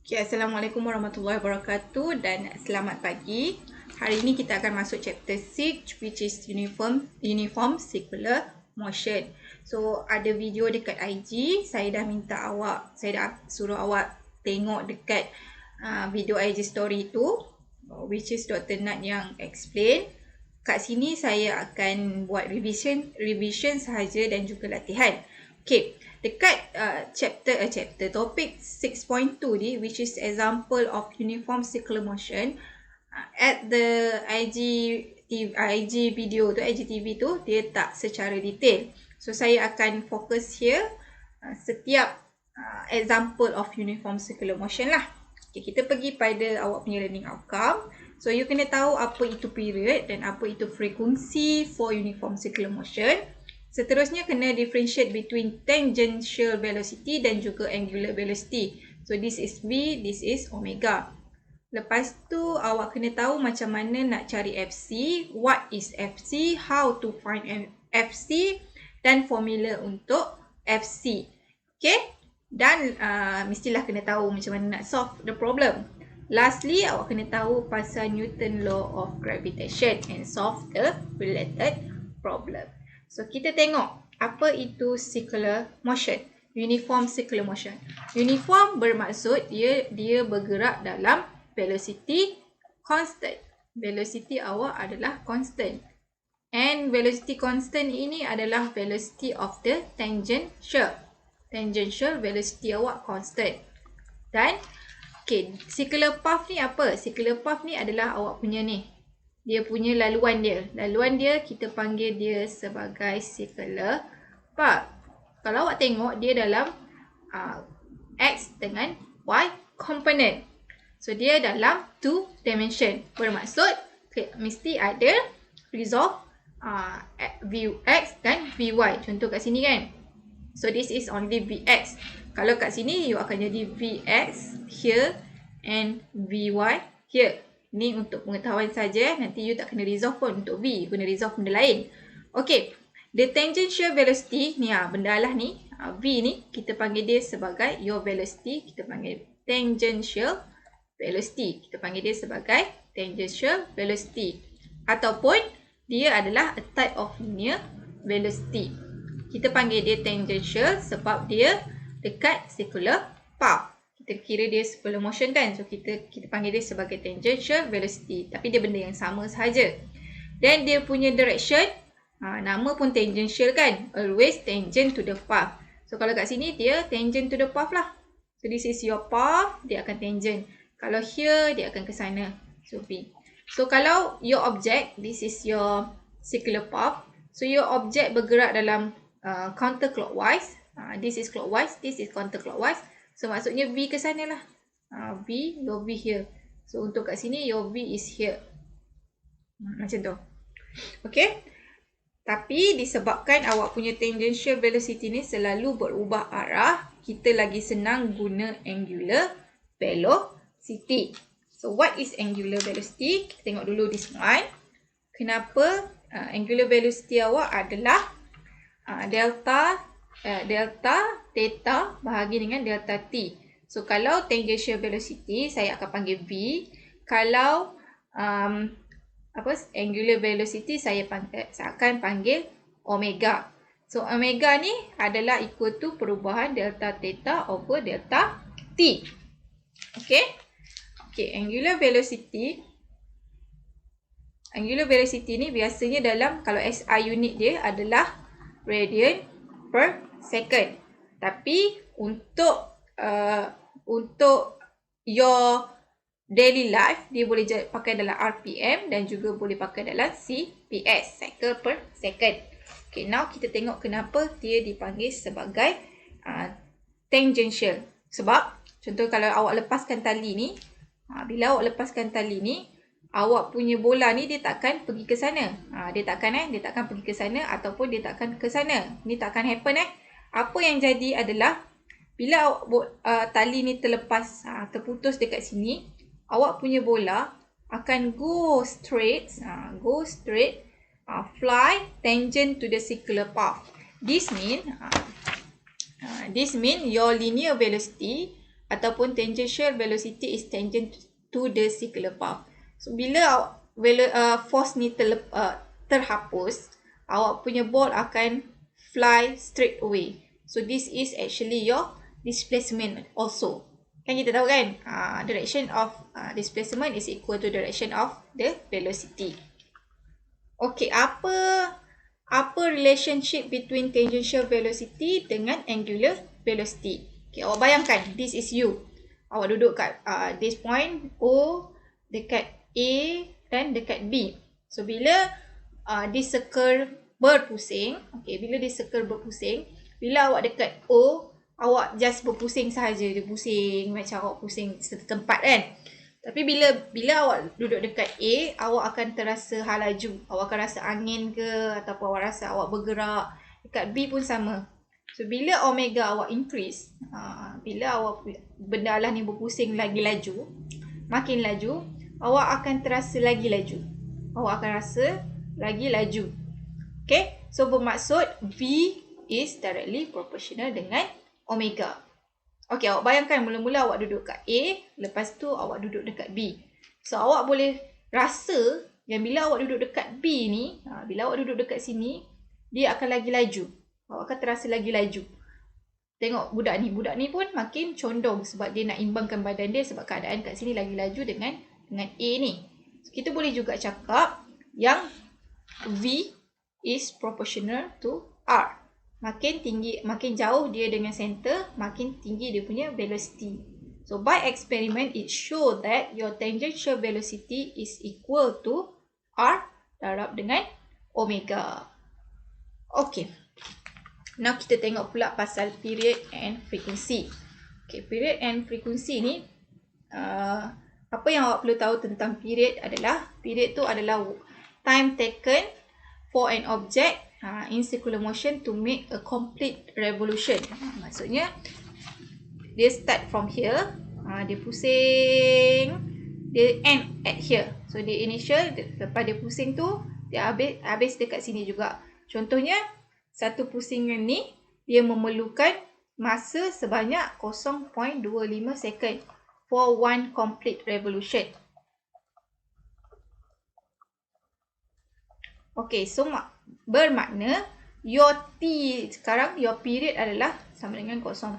Okay, Assalamualaikum warahmatullahi wabarakatuh dan selamat pagi. Hari ini kita akan masuk chapter 6 which is uniform circular motion. So ada video dekat IG, saya dah suruh awak tengok dekat video IG story tu, which is Dr. Nat yang explain. Kat sini saya akan buat revision sahaja dan juga latihan. Okay, dekat chapter topik 6.2 ni, which is example of uniform circular motion, at the IG video tu, IGTV tu, dia tak secara detail. So saya akan fokus here setiap example of uniform circular motion lah. Okay, kita pergi pada awak punya learning outcome. So you kena tahu apa itu period dan apa itu frekuensi for uniform circular motion. Seterusnya kena differentiate between tangential velocity dan juga angular velocity. So this is V, this is omega. Lepas tu awak kena tahu macam mana nak cari FC, what is FC, how to find FC dan formula untuk FC. Okay? Dan mestilah kena tahu macam mana nak solve the problem. Lastly, awak kena tahu pasal Newton law of gravitation and solve the related problem. So, kita tengok apa itu circular motion. Uniform circular motion. Uniform bermaksud dia bergerak dalam velocity constant. Velocity awak adalah constant. And velocity constant ini adalah velocity of the tangential. Tangential velocity awak constant. Dan, okay, circular path ni apa? Circular path ni adalah awak punya ni. Dia punya laluan dia. Laluan dia kita panggil dia sebagai circular path. Kalau awak tengok dia dalam X dengan Y component. So dia dalam 2 dimension. Bermaksud mesti ada resolve Vx dan Vy. Contoh kat sini kan. So this is only Vx. Kalau kat sini you akan jadi Vx here and Vy here. Ni untuk pengetahuan saja, nanti you tak kena resolve pun untuk V, you kena resolve benda lain. Okay, the tangential velocity ni benda lah ni, V ni kita panggil dia sebagai your velocity, kita panggil tangential velocity. Kita panggil dia sebagai tangential velocity. Ataupun dia adalah a type of linear velocity. Kita panggil dia tangential sebab dia dekat circular path. Kita kira dia circular motion kan. So kita panggil dia sebagai tangential velocity. Tapi dia benda yang sama sahaja. Dan dia punya direction, nama pun tangential kan. Always tangent to the path. So kalau kat sini dia tangent to the path lah. So this is your path, dia akan tangent. Kalau here, dia akan ke sana. So V. So kalau your object, this is your circular path. So your object bergerak dalam counterclockwise. This is clockwise, this is counterclockwise. So maksudnya V ke sana lah. V, your V here. So untuk kat sini, your V is here. Macam tu. Okay. Tapi disebabkan awak punya tangential velocity ni selalu berubah arah, kita lagi senang guna angular velocity. So what is angular velocity? Kita tengok dulu this one. Kenapa angular velocity awak adalah delta theta bahagi dengan delta t. So kalau tangential velocity saya akan panggil V. Kalau angular velocity saya akan panggil omega. So omega ni adalah equal to perubahan delta theta over delta t. Okay. Okay, angular velocity ni biasanya dalam, kalau SI unit dia adalah radian per second. Tapi untuk your daily life, dia boleh pakai dalam RPM dan juga boleh pakai dalam CPS, cycle per second. Okay, now kita tengok kenapa dia dipanggil sebagai tangential. Sebab, contoh kalau awak lepaskan tali ni, bila awak lepaskan tali ni, awak punya bola ni dia takkan pergi ke sana. Dia takkan pergi ke sana ataupun dia takkan ke sana. Ni takkan happen Apa yang jadi adalah bila tali ni terlepas, terputus dekat sini, awak punya bola akan go straight, fly tangent to the circular path. This mean your linear velocity ataupun tangential velocity is tangent to the circular path. So bila force ni terhapus, awak punya ball akan fly straight away. So this is actually your displacement also. Kan kita tahu kan, direction of displacement is equal to direction of the velocity. Okay, apa relationship between tangential velocity dengan angular velocity? Okay, awak bayangkan, this is you. Awak duduk kat this point O, dekat A dan dekat B. So bila this circle berpusing, okay, bila this circle berpusing, bila awak dekat O, awak just berpusing sahaja, dia pusing macam awak pusing satu tempat kan. Tapi bila awak duduk dekat A, awak akan terasa hal laju. Awak akan rasa angin ke, ataupun awak rasa awak bergerak. Dekat B pun sama. So bila omega awak increase, bila awak benda alas ni berpusing lagi laju, makin laju, awak akan terasa lagi laju. Awak akan rasa lagi laju. Okay, so bermaksud V is directly proportional dengan omega. Okay, awak bayangkan mula-mula awak duduk kat A, lepas tu awak duduk dekat B. So awak boleh rasa yang bila awak duduk dekat B ni, bila awak duduk dekat sini, dia akan lagi laju. Awak akan terasa lagi laju. Tengok budak ni pun makin condong sebab dia nak imbangkan badan dia sebab keadaan kat sini lagi laju dengan A ni. So, kita boleh juga cakap yang V is proportional to R. Makin tinggi, makin jauh dia dengan center, makin tinggi dia punya velocity. So by experiment, it show that your tangential velocity is equal to R darab dengan omega. Okay. Now kita tengok pula pasal period and frequency. Okay, period and frequency ni, apa yang awak perlu tahu tentang period adalah, period tu adalah time taken for an object in circular motion to make a complete revolution. Maksudnya dia start from here, dia pusing, dia end at here. So dia initial, lepas dia pusing tu, dia habis dekat sini juga. Contohnya, satu pusingan ni dia memerlukan masa sebanyak 0.25 second for one complete revolution. Okay, so bermakna your T sekarang, your period adalah sama dengan 0.25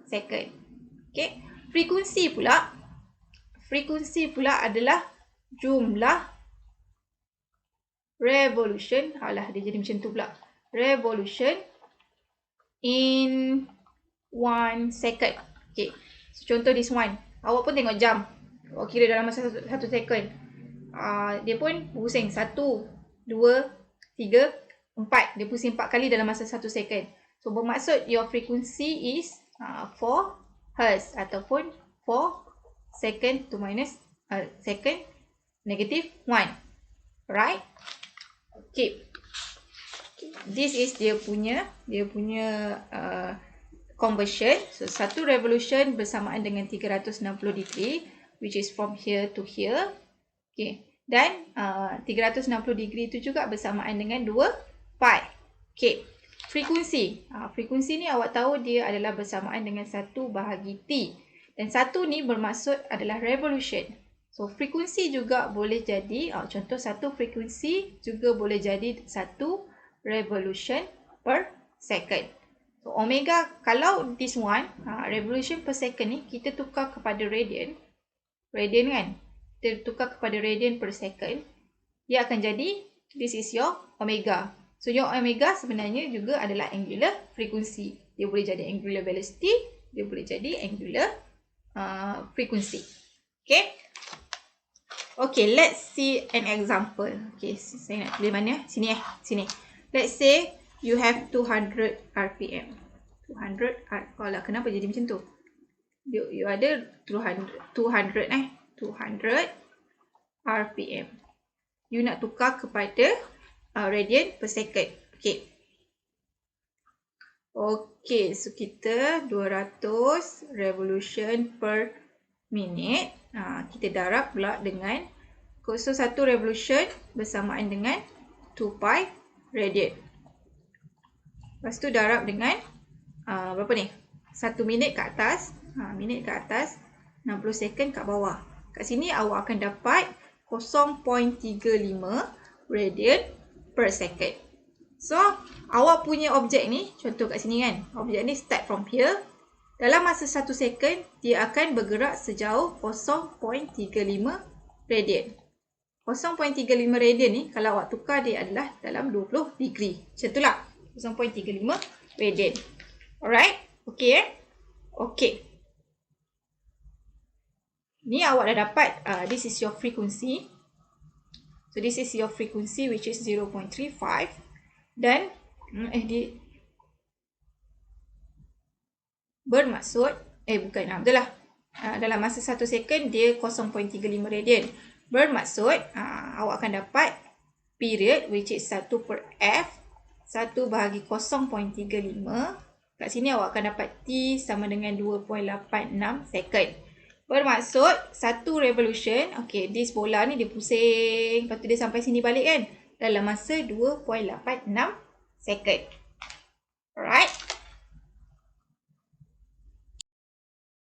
second. Okay, frekuensi pula adalah jumlah revolution. Alah, dia jadi macam tu pula. Revolution in 1 second. Okay, so contoh this one. Awak pun tengok jam. Awak kira dalam masa 1 second. Dia pun pusing 1, 2, 3, 4. Dia pusing 4 kali dalam masa 1 second. So bermaksud your frequency is 4 Hz ataupun 4 second to minus second negative 1. Right? Okay. This is dia punya conversion. So satu revolution bersamaan dengan 360 degree, which is from here to here. Okay. Dan 360 degree itu juga bersamaan dengan 2 pi. Okay. Frekuensi. Frekuensi ni awak tahu dia adalah bersamaan dengan 1 bahagi T. Dan 1 ni bermaksud adalah revolution. So frekuensi juga boleh jadi, contoh satu frekuensi juga boleh jadi 1 revolution per second. So omega, kalau this one, revolution per second ni kita tukar kepada radian. Radian kan? Kita tukar kepada radian per second. Dia akan jadi, this is your omega. So your omega sebenarnya juga adalah angular frequency. Dia boleh jadi angular velocity, dia boleh jadi angular frequency. Okay. Okay, let's see an example. Okay, saya nak tulis mana? Sini sini. Let's say you have 200 RPM. 200 kenapa jadi macam tu? You ada 200 RPM. You nak tukar kepada radian per second. Okay. Okay, so kita 200 revolution per minute. Kita darab pula dengan, so satu revolution bersamaan dengan 2 pi radian. Lepas tu darab dengan berapa ni? 1 minit ke atas. minit kat atas, 60 second kat bawah. Kat sini awak akan dapat 0.35 radian per second. So, awak punya objek ni, contoh kat sini kan, objek ni start from here. Dalam masa 1 second, dia akan bergerak sejauh 0.35 radian. 0.35 radian ni, kalau awak tukar dia adalah dalam 20 degree. Macam itulah, 0.35 radian. Alright? Okay Okay. Ni awak dah dapat, this is your frequency. So, this is your frequency which is 0.35. Dan, bermaksud, betul lah. Dalam masa 1 second, dia 0.35 radian. Bermaksud, awak akan dapat period which is 1 per F. 1 bahagi 0.35. Kat sini awak akan dapat T sama dengan 2.86 second. Bermaksud, 1 revolution, this bola ni dia pusing, lepas tu dia sampai sini balik kan, dalam masa 2.86 second.